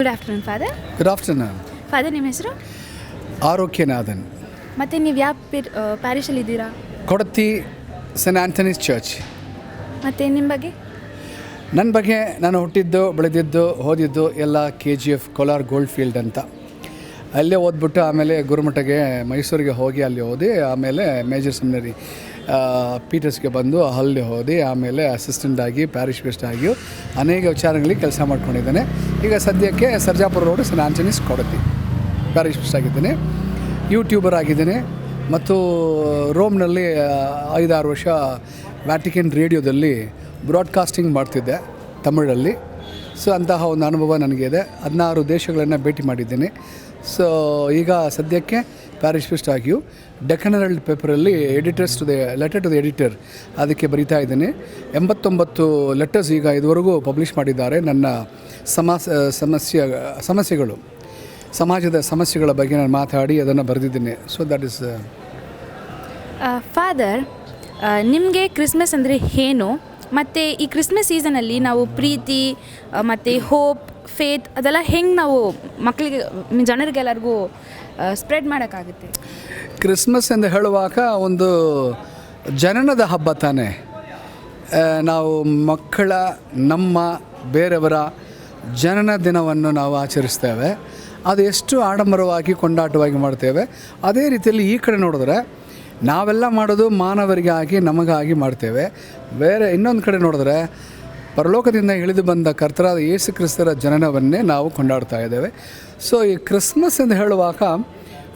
Good afternoon father. Good afternoon. Father, ನಿಮ್ಮ ಹೆಸರು? ಆರೋಗ್ಯನಾಥನ್. ಮತ್ತು ನೀವು ಯಾವ ಪ್ಯಾರಿಷಲ್ಲಿ ಇದ್ದೀರಾ? ಕೊಡತಿ ಸೆಂಟ್ ಆಂಥನೀಸ್ ಚರ್ಚ್. ಮತ್ತು ನಿಮ್ಮ ಬಗ್ಗೆ? ನನ್ನ ಬಗ್ಗೆ ನಾನು ಹುಟ್ಟಿದ್ದು, ಬೆಳೆದಿದ್ದು, ಓದಿದ್ದು ಎಲ್ಲ KGF ಕೋಲಾರ ಗೋಲ್ಡ್ ಫೀಲ್ಡ್ ಅಂತ. ಅಲ್ಲೇ ಓದ್ಬಿಟ್ಟು ಆಮೇಲೆ ಗುರುಮಠಗೆ ಮೈಸೂರಿಗೆ ಹೋಗಿ ಅಲ್ಲಿ ಓದಿ, ಆಮೇಲೆ ಮೇಜರ್ ಸೆಮಿನರಿ ಪೀಟರ್ಸ್ಗೆ ಬಂದು ಅಲ್ಲಿ ಓದಿ, ಆಮೇಲೆ ಅಸಿಸ್ಟೆಂಟ್ ಆಗಿ ಪ್ಯಾರಿಷ್ ಗೆಸ್ಟ್ ಆಗಿಯೂ ಅನೇಕ ವಿಚಾರಗಳಿಗೆ ಕೆಲಸ ಮಾಡ್ಕೊಂಡಿದ್ದೇನೆ. ಈಗ ಸದ್ಯಕ್ಕೆ Sarjapur road Saint Anthony's Kodathi parish guest ಆಗಿದ್ದೇನೆ. ಯೂಟ್ಯೂಬರ್ ಆಗಿದ್ದೇನೆ ಮತ್ತು ರೋಮ್ನಲ್ಲಿ 5-6 ವರ್ಷ ವ್ಯಾಟಿಕನ್ ರೇಡಿಯೋದಲ್ಲಿ ಬ್ರಾಡ್ಕಾಸ್ಟಿಂಗ್ ಮಾಡ್ತಿದ್ದೆ ತಮಿಳಲ್ಲಿ. ಸೊ ಅಂತಹ ಒಂದು ಅನುಭವ ನನಗಿದೆ. 16 ದೇಶಗಳನ್ನು ಭೇಟಿ ಮಾಡಿದ್ದೀನಿ. ಸೊ ಈಗ ಸದ್ಯಕ್ಕೆ ಪ್ಯಾರಿಷ್ ಗೆಸ್ಟ್ ಆಗಿಯೂ ಡೆಕ್ಕನ್ ಹೆರಾಲ್ಡ್ ಪೇಪರಲ್ಲಿ ಲೆಟರ್ ಟು ದ ಎಡಿಟರ್ ಅದಕ್ಕೆ ಬರಿತಾ ಇದ್ದೀನಿ. 89 ಲೆಟರ್ಸ್ ಈಗ ಇದುವರೆಗೂ ಪಬ್ಲಿಷ್ ಮಾಡಿದ್ದಾರೆ. ನನ್ನ ಸಮಸ್ಯೆಗಳು, ಸಮಾಜದ ಸಮಸ್ಯೆಗಳ ಬಗ್ಗೆ ನಾನು ಮಾತಾಡಿ ಅದನ್ನು ಬರೆದಿದ್ದೀನಿ. ಸೊ ದಟ್ ಇಸ್ ಫಾದರ್, ನಿಮಗೆ ಕ್ರಿಸ್ಮಸ್ ಅಂದರೆ ಏನು? ಮತ್ತು ಈ ಕ್ರಿಸ್ಮಸ್ ಸೀಸನಲ್ಲಿ ನಾವು ಪ್ರೀತಿ ಮತ್ತು ಹೋಪ್, ಫೇತ್ ಅದೆಲ್ಲ ಹೆಂಗೆ ನಾವು ಮಕ್ಕಳಿಗೆ, ಜನರಿಗೆಲ್ಲರಿಗೂ ಸ್ಪ್ರೆಡ್ ಮಾಡೋಕ್ಕಾಗುತ್ತೆ? ಕ್ರಿಸ್ಮಸ್ ಎಂದು ಹೇಳುವಾಗ ಒಂದು ಜನನದ ಹಬ್ಬ ತಾನೇ. ನಾವು ಮಕ್ಕಳ, ನಮ್ಮ ಬೇರೆಯವರ ಜನನ ದಿನವನ್ನು ನಾವು ಆಚರಿಸ್ತೇವೆ. ಅದು ಎಷ್ಟು ಆಡಂಬರವಾಗಿ ಕೊಂಡಾಟವಾಗಿ ಮಾಡ್ತೇವೆ. ಅದೇ ರೀತಿಯಲ್ಲಿ ಈ ಕಡೆ ನೋಡಿದ್ರೆ ನಾವೆಲ್ಲ ಮಾಡೋದು ಮಾನವರಿಗಾಗಿ, ನಮಗಾಗಿ ಮಾಡ್ತೇವೆ. ಬೇರೆ ಇನ್ನೊಂದು ಕಡೆ ನೋಡಿದ್ರೆ ಪರಲೋಕದಿಂದ ಇಳಿದು ಬಂದ ಕರ್ತರಾದ ಯೇಸು ಕ್ರಿಸ್ತರ ಜನನವನ್ನೇ ನಾವು ಕೊಂಡಾಡ್ತಾ ಇದ್ದೇವೆ. ಸೊ ಈ ಕ್ರಿಸ್ಮಸ್ ಎಂದು ಹೇಳುವಾಗ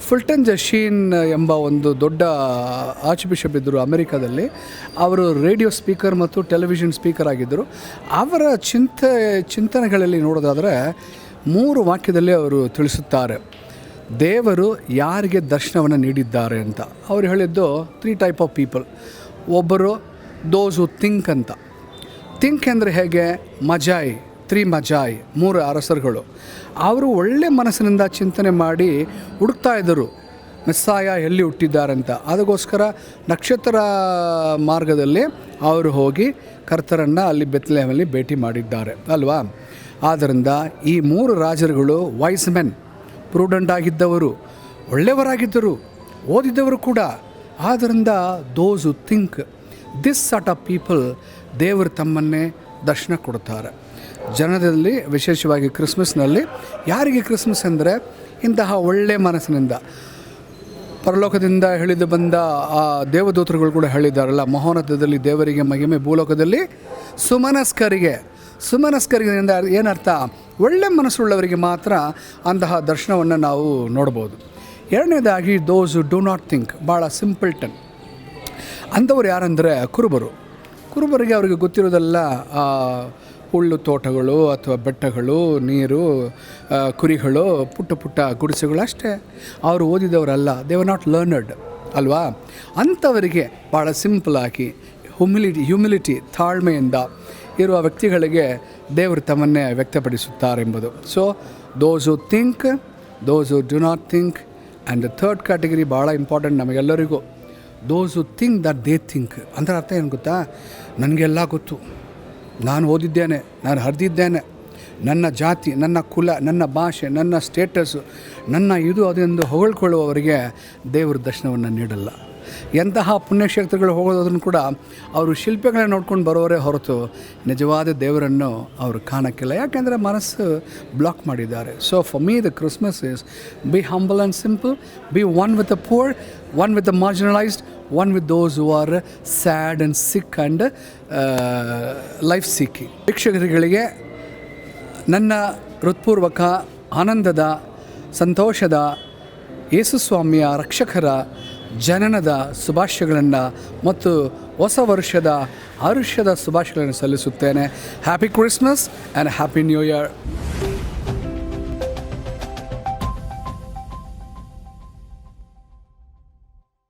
ಫುಲ್ಟನ್ ಜಶೀನ್ ಎಂಬ ಒಂದು ದೊಡ್ಡ ಆರ್ಚ್ ಬಿಷಪ್ ಇದ್ದರು ಅಮೆರಿಕಾದಲ್ಲಿ. ಅವರು ರೇಡಿಯೋ ಸ್ಪೀಕರ್ ಮತ್ತು ಟೆಲಿವಿಷನ್ ಸ್ಪೀಕರ್ ಆಗಿದ್ದರು. ಅವರ ಚಿಂತನೆಗಳಲ್ಲಿ ನೋಡೋದಾದರೆ 3 ವಾಕ್ಯದಲ್ಲಿ ಅವರು ತಿಳಿಸುತ್ತಾರೆ ದೇವರು ಯಾರಿಗೆ ದರ್ಶನವನ್ನು ನೀಡಿದ್ದಾರೆ ಅಂತ. ಅವರು ಹೇಳಿದ್ದು 3 ಟೈಪ್ ಆಫ್ ಪೀಪಲ್. ಒಬ್ಬರು ದೋಸ್ ಹು ಥಿಂಕ್ ಅಂತ. ಥಿಂಕ್ ಅಂದರೆ ಹೇಗೆ? ಮಜಾಯ್, 3 ಮಜಾಯ್, 3 ಅರಸರುಗಳು. ಅವರು ಒಳ್ಳೆ ಮನಸ್ಸಿನಿಂದ ಚಿಂತನೆ ಮಾಡಿ ಹುಡುಕ್ತಾ ಇದ್ದರು ಮೆಸ್ಸಾಯ ಎಲ್ಲಿ ಹುಟ್ಟಿದ್ದಾರಂತ. ಅದಕ್ಕೋಸ್ಕರ ನಕ್ಷತ್ರ ಮಾರ್ಗದಲ್ಲಿ ಅವರು ಹೋಗಿ ಕರ್ತರನ್ನು ಅಲ್ಲಿ ಬೆತ್ಲೆಹೇಮಲ್ಲಿ ಭೇಟಿ ಮಾಡಿದ್ದಾರೆ ಅಲ್ವಾ. ಆದ್ದರಿಂದ ಈ 3 ರಾಜರುಗಳು ವೈಸ್ ಮೆನ್, ಪ್ರೂಡೆಂಟ್ ಆಗಿದ್ದವರು, ಒಳ್ಳೆಯವರಾಗಿದ್ದರು, ಓದಿದ್ದವರು ಕೂಡ. ಆದ್ದರಿಂದ ದೋಸ್ ಹು think, this sort of people ದೇವರು ತಮ್ಮನ್ನೇ ದರ್ಶನ ಕೊಡುತ್ತಾರೆ ಜನದಲ್ಲಿ. ವಿಶೇಷವಾಗಿ ಕ್ರಿಸ್ಮಸ್ನಲ್ಲಿ ಯಾರಿಗೆ ಕ್ರಿಸ್ಮಸ್ ಅಂದರೆ ಇಂತಹ ಒಳ್ಳೆಯ ಮನಸ್ಸಿನಿಂದ ಪರಲೋಕದಿಂದ ಇಳಿದು ಬಂದ ಆ ದೇವದೂತರುಗಳು ಕೂಡ ಹೇಳಿದ್ದಾರಲ್ಲ, ಮಹೋನ್ನತದಲ್ಲಿ ದೇವರಿಗೆ ಮಹಿಮೆ, ಭೂಲೋಕದಲ್ಲಿ ಸುಮನಸ್ಕರಿಗೆ. ಸುಮನಸ್ಕರಿಂದ ಏನರ್ಥ? ಒಳ್ಳೆ ಮನಸ್ಸುಳ್ಳವರಿಗೆ ಮಾತ್ರ ಅಂತಹ ದರ್ಶನವನ್ನು ನಾವು ನೋಡ್ಬೋದು. ಎರಡನೇದಾಗಿ ದೋಸ್ ಡೂ ನಾಟ್ ಥಿಂಕ್, ಭಾಳ ಸಿಂಪಲ್ಟನ್ ಅಂಥವ್ರು ಯಾರಂದರೆ ಕುರುಬರಿಗೆ ಅವ್ರಿಗೆ ಗೊತ್ತಿರೋದೆಲ್ಲ ಹುಲ್ಲು ತೋಟಗಳು ಅಥವಾ ಬೆಟ್ಟಗಳು, ನೀರು, ಕುರಿಗಳು, ಪುಟ್ಟ ಗುಡಿಸೆಗಳು ಅಷ್ಟೇ. ಅವರು ಓದಿದವರಲ್ಲ, ದೇ ಆರ್ ನಾಟ್ ಲರ್ನರ್ಡ್ ಅಲ್ವಾ. ಅಂಥವರಿಗೆ ಭಾಳ ಸಿಂಪಲಾಗಿ ಹ್ಯುಮಿಲಿಟಿ, ತಾಳ್ಮೆಯಿಂದ ಇರುವ ವ್ಯಕ್ತಿಗಳಿಗೆ ದೇವರು ತಮ್ಮನ್ನೇ ವ್ಯಕ್ತಪಡಿಸುತ್ತಾರೆಂಬುದು. ಸೊ ದೋಸ್ ಹು ಥಿಂಕ್, ದೋಸ್ ಹು do not think. And the third category ಭಾಳ ಇಂಪಾರ್ಟೆಂಟ್ ನಮಗೆಲ್ಲರಿಗೂ. ದೋಸ್ ಹು ಥಿಂಕ್ ದಟ್ ದೇ ಥಿಂಕ್ ಅಂದರೆ ಅರ್ಥ ಏನು ಗೊತ್ತಾ? ನನಗೆಲ್ಲ ಗೊತ್ತು, ನಾನು ಓದಿದ್ದೇನೆ, ನಾನು ಹರಿದಿದ್ದೇನೆ, ನನ್ನ ಜಾತಿ, ನನ್ನ ಕುಲ, ನನ್ನ ಭಾಷೆ, ನನ್ನ ಸ್ಟೇಟಸ್ಸು, ನನ್ನ ಇದು ಅದೆಂದು ಹೊಗಳ್ಕೊಳ್ಳುವವರಿಗೆ ದೇವರು ದರ್ಶನವನ್ನು ನೀಡಲ್ಲ. ಎಂತಹ ಪುಣ್ಯಕ್ಷೇತ್ರಗಳು ಹೋಗೋದನ್ನು ಕೂಡ ಅವರು ಶಿಲ್ಪಿಗಳನ್ನ ನೋಡ್ಕೊಂಡು ಬರೋರೇ ಹೊರತು ನಿಜವಾದ ದೇವರನ್ನು ಅವರು ಕಾಣಕ್ಕಿಲ್ಲ. ಯಾಕೆಂದರೆ ಮನಸ್ಸು ಬ್ಲಾಕ್ ಮಾಡಿದ್ದಾರೆ. So for me the Christmas is be humble and simple, be one with the poor, one with the marginalised, one with those who are sad and sick and life seeking. ವೀಕ್ಷಕರಿಗೆ ನನ್ನ ಹೃತ್ಪೂರ್ವಕ ಆನಂದದ, ಸಂತೋಷದ, ಯೇಸುಸ್ವಾಮಿಯ ರಕ್ಷಕರ ಜನನದ ಶುಭಾಶಯಗಳನ್ನು ಮತ್ತು ಹೊಸ ವರ್ಷದ ಹರುಷದ ಶುಭಾಶಯಗಳನ್ನು ಸಲ್ಲಿಸುತ್ತೇನೆ. Happy Christmas and happy new year.